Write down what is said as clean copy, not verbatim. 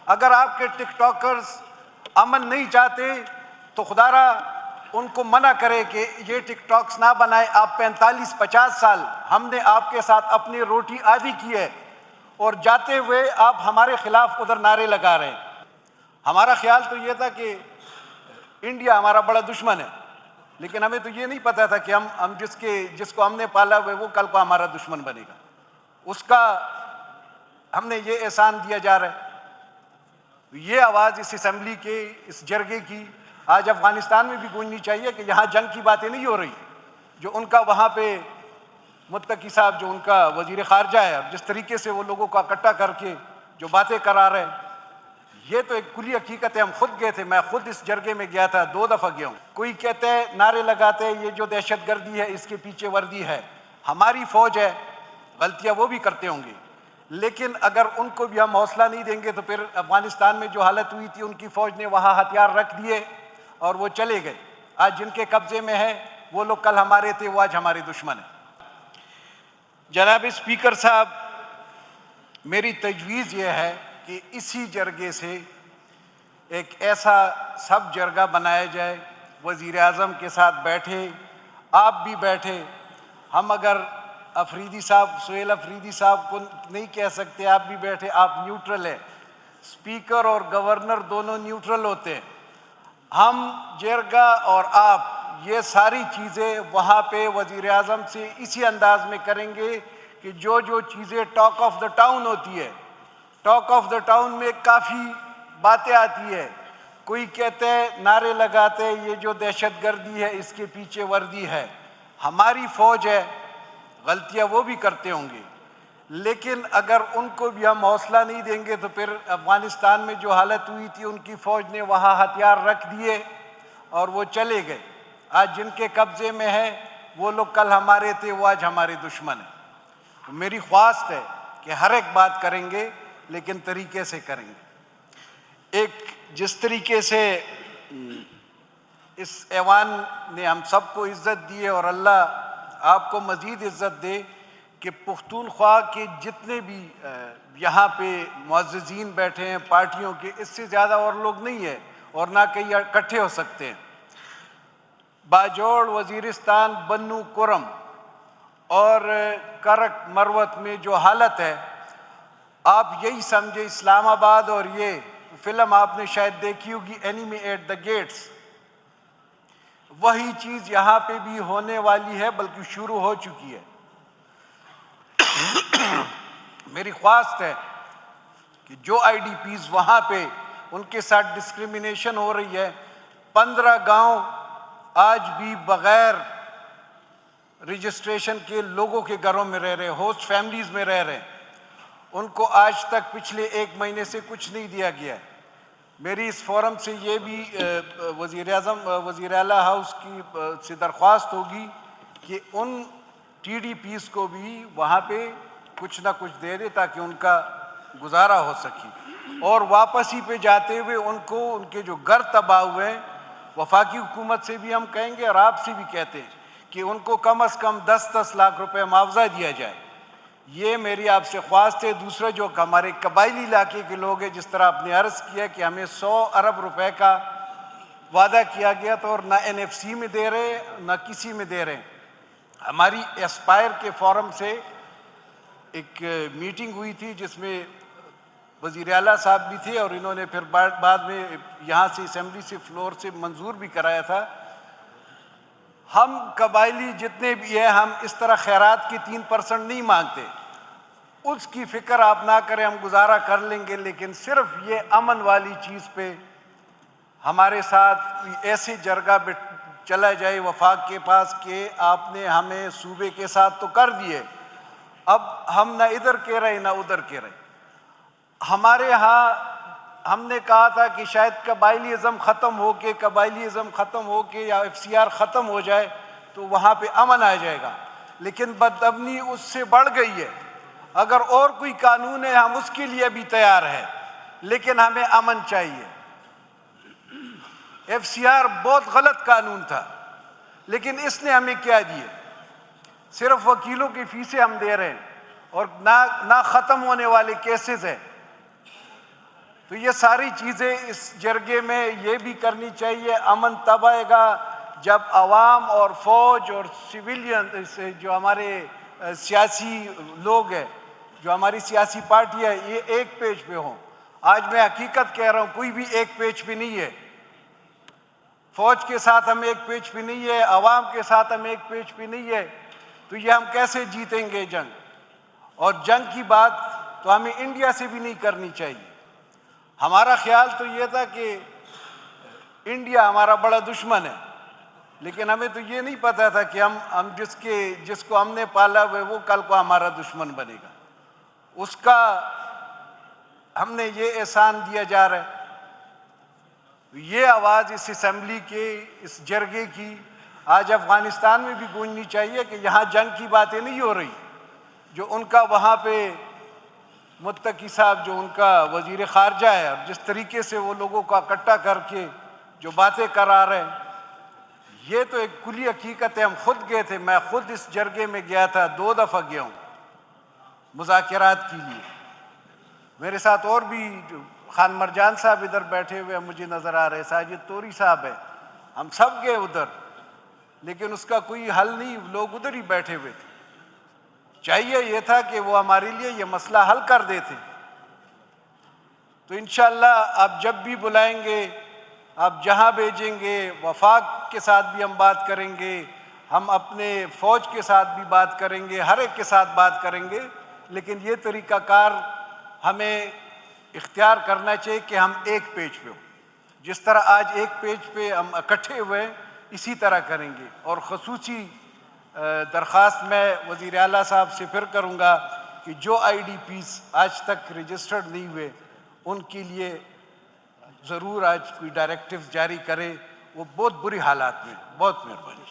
अगर आपके टिकटॉकर्स अमन नहीं चाहते तो खुदारा उनको मना करे कि ये टिकटॉक्स ना बनाए। आप 45-50 साल हमने आपके साथ अपनी रोटी आधी की है और जाते हुए आप हमारे खिलाफ उधर नारे लगा रहे हैं। हमारा ख्याल तो ये था कि इंडिया हमारा बड़ा दुश्मन है, लेकिन हमें तो ये नहीं पता था कि हम जिसको हमने पाला हुआ वो कल को हमारा दुश्मन बनेगा। उसका हमने ये एहसान दिया जा रहा है। ये आवाज़ इस असेंबली के, इस जरगे की आज अफगानिस्तान में भी गूंजनी चाहिए कि यहाँ जंग की बातें नहीं हो रही। जो उनका वहाँ पे मुत्तकी साहब, जो उनका वजीर खारजा है, जिस तरीके से वो लोगों को इकट्ठा करके जो बातें करा रहे हैं, ये तो एक खुली हकीकत है। हम खुद गए थे, मैं खुद इस जरगे में गया था, 2 दफ़ा गया हूँ। कोई कहते हैं, नारे लगाते हैं ये जो दहशतगर्दी है इसके पीछे वर्दी है। हमारी फौज है, गलतियाँ वो भी करते होंगे, लेकिन अगर उनको भी हम हौसला नहीं देंगे तो फिर अफगानिस्तान में जो हालत हुई थी, उनकी फौज ने वहाँ हथियार रख दिए और वो चले गए। आज जिनके कब्जे में है वो लोग कल हमारे थे, वो आज हमारे दुश्मन है। जनाब स्पीकर साहब, मेरी तजवीज़ ये है कि इसी जरगे से एक ऐसा सब जरगा बनाया जाए, वज़ीर आज़म के साथ बैठे, आप भी बैठे। हम अगर अफरीदी साहब, सुहेल अफरीदी साहब को नहीं कह सकते, आप भी बैठे, आप न्यूट्रल है। स्पीकर और गवर्नर दोनों न्यूट्रल होते हैं। हम जरगा और आप ये सारी चीज़ें वहाँ पे वज़ीर आज़म से इसी अंदाज में करेंगे कि जो जो चीज़ें टॉक ऑफ द टाउन होती है, टॉक ऑफ द टाउन में काफ़ी बातें आती है। कोई कहते हैं, नारे लगाते हैं ये जो दहशतगर्दी है इसके पीछे वर्दी है। हमारी फौज है, गलतियाँ वो भी करते होंगे, लेकिन अगर उनको भी हम हौसला नहीं देंगे तो फिर अफगानिस्तान में जो हालत हुई थी, उनकी फौज ने वहाँ हथियार रख दिए और वो चले गए। आज जिनके कब्जे में है वो लोग कल हमारे थे, वो आज हमारे दुश्मन हैं। तो मेरी ख्वाहिश है कि हर एक बात करेंगे, लेकिन तरीके से करेंगे। एक जिस तरीके से इस ऐवान ने हम सबको इज़्ज़त दी है, और अल्लाह आपको मज़ीद इज़्ज़त दे कि पुख्तूनख्वा के जितने भी यहाँ पे मुअज़्ज़िज़ीन बैठे हैं पार्टियों के, इससे ज़्यादा और लोग नहीं है और ना कहीं इकट्ठे हो सकते हैं। बाजोड़, वज़ीरिस्तान, बन्नू, कुरम और करक मरवत में जो हालत है, आप यही समझे इस्लामाबाद, और ये फिल्म आपने शायद देखी होगी एनिमी एट द गेट्स, वही चीज़ यहाँ पे भी होने वाली है, बल्कि शुरू हो चुकी है। मेरी ख्वाहिश है कि जो IDPs वहाँ पे उनके साथ डिस्क्रिमिनेशन हो रही है, 15 गांव आज भी बगैर रजिस्ट्रेशन के लोगों के घरों में रह रहे, होस्ट फैमिलीज़ में रह रहे, उनको आज तक पिछले 1 महीने से कुछ नहीं दिया गया है। मेरी इस फोरम से ये भी वज़ीर आज़म, वज़ीर आला हाउस की से दरख्वास्त होगी कि उन TDPs को भी वहाँ पे कुछ ना कुछ दे दे ताकि उनका गुजारा हो सके, और वापसी पे जाते हुए उनको, उनके जो घर तबाह हुए हैं, वफाकी हुकूमत से भी हम कहेंगे और आपसे भी कहते हैं कि उनको कम से कम 10-10 लाख रुपए मुआवजा दिया जाए। ये मेरी आपसे ख्वाहिश है। दूसरा, जो हमारे कबायली इलाके के लोग हैं, जिस तरह आपने अर्ज़ किया कि हमें 100 अरब रुपए का वादा किया गया था और ना NFC में दे रहे, ना किसी में दे रहे। हमारी एस्पायर के फोरम से एक मीटिंग हुई थी जिसमें वज़ीर आला साहब भी थे, और इन्होंने फिर बाद में यहाँ से असेंबली से फ्लोर से मंजूर भी कराया था। हम कबायली जितने भी हैं, हम इस तरह खैरात की 3% नहीं मांगते, उसकी फ़िक्र आप ना करें, हम गुजारा कर लेंगे। लेकिन सिर्फ ये अमन वाली चीज़ पे हमारे साथ ऐसे जरगा चला जाए वफाक के पास कि आपने हमें सूबे के साथ तो कर दिए, अब हम ना इधर कह रहे ना उधर कह रहे। हमारे यहाँ हमने कहा था कि शायद कबायलीज़म ख़त्म हो के या FCR ख़त्म हो जाए तो वहाँ पे अमन आ जाएगा, लेकिन बदअमनी उससे बढ़ गई है। अगर और कोई कानून है हम उसके लिए भी तैयार हैं, लेकिन हमें अमन चाहिए। FCR बहुत गलत कानून था, लेकिन इसने हमें क्या दिए? सिर्फ वकीलों की फीसें हम दे रहे हैं और ना ख़त्म होने वाले केसेस हैं। तो ये सारी चीज़ें इस जरगे में ये भी करनी चाहिए। अमन तब आएगा जब आवाम और फौज और सिविलियन जो हमारे सियासी लोग हैं, जो हमारी सियासी पार्टी है, ये एक पेज पे हों। आज मैं हकीकत कह रहा हूँ, कोई भी एक पेज पे नहीं है। फौज के साथ हम एक पेज पे नहीं है, आवाम के साथ हम एक पेज पे नहीं है। तो ये हम कैसे जीतेंगे जंग? और जंग की बात तो हमें इंडिया से भी नहीं करनी चाहिए। हमारा ख्याल तो ये था कि इंडिया हमारा बड़ा दुश्मन है, लेकिन हमें तो ये नहीं पता था कि हम जिसको हमने पाला हुआ वो कल को हमारा दुश्मन बनेगा। उसका हमने ये एहसान दिया जा रहा है। ये आवाज़ इस असेंबली के, इस जरगे की आज अफगानिस्तान में भी गूंजनी चाहिए कि यहाँ जंग की बातें नहीं हो रही। जो उनका वहाँ पे मुत्तकी साहब, जो उनका वजीर खारजा है, और जिस तरीके से वो लोगों को इकट्ठा करके जो बातें करा रहे हैं, ये तो एक कुली हकीकत है। हम खुद गए थे, मैं खुद इस जरगे में गया था, 2 दफ़ा गया हूँ मुज़ाकरात के लिए। मेरे साथ और भी जो खान मरजान साहब इधर बैठे हुए मुझे नज़र आ रहे, साजिद तोरी साहब है, हम सब गए उधर, लेकिन उसका कोई हल नहीं, लोग उधर ही बैठे हुए थे। चाहिए ये था कि वो हमारे लिए ये मसला हल कर देते। तो इंशाअल्लाह आप जब भी बुलाएंगे, आप जहां भेजेंगे, वफाक के साथ भी हम बात करेंगे, हम अपने फ़ौज के साथ भी बात करेंगे, हर एक के साथ बात करेंगे। लेकिन ये तरीक़ाकार हमें इख्तियार करना चाहिए कि हम एक पेज पे हो। जिस तरह आज एक पेज पे हम इकट्ठे हुए, इसी तरह करेंगे। और ख़ुसूसी दरख्वास्त मैं वज़ीर आला साहब से फिर करूँगा कि जो IDPs आज तक रजिस्टर्ड नहीं हुए, उनके लिए ज़रूर आज कोई डायरेक्टिव जारी करे। वो बहुत बुरी हालात में। बहुत मेहरबानी।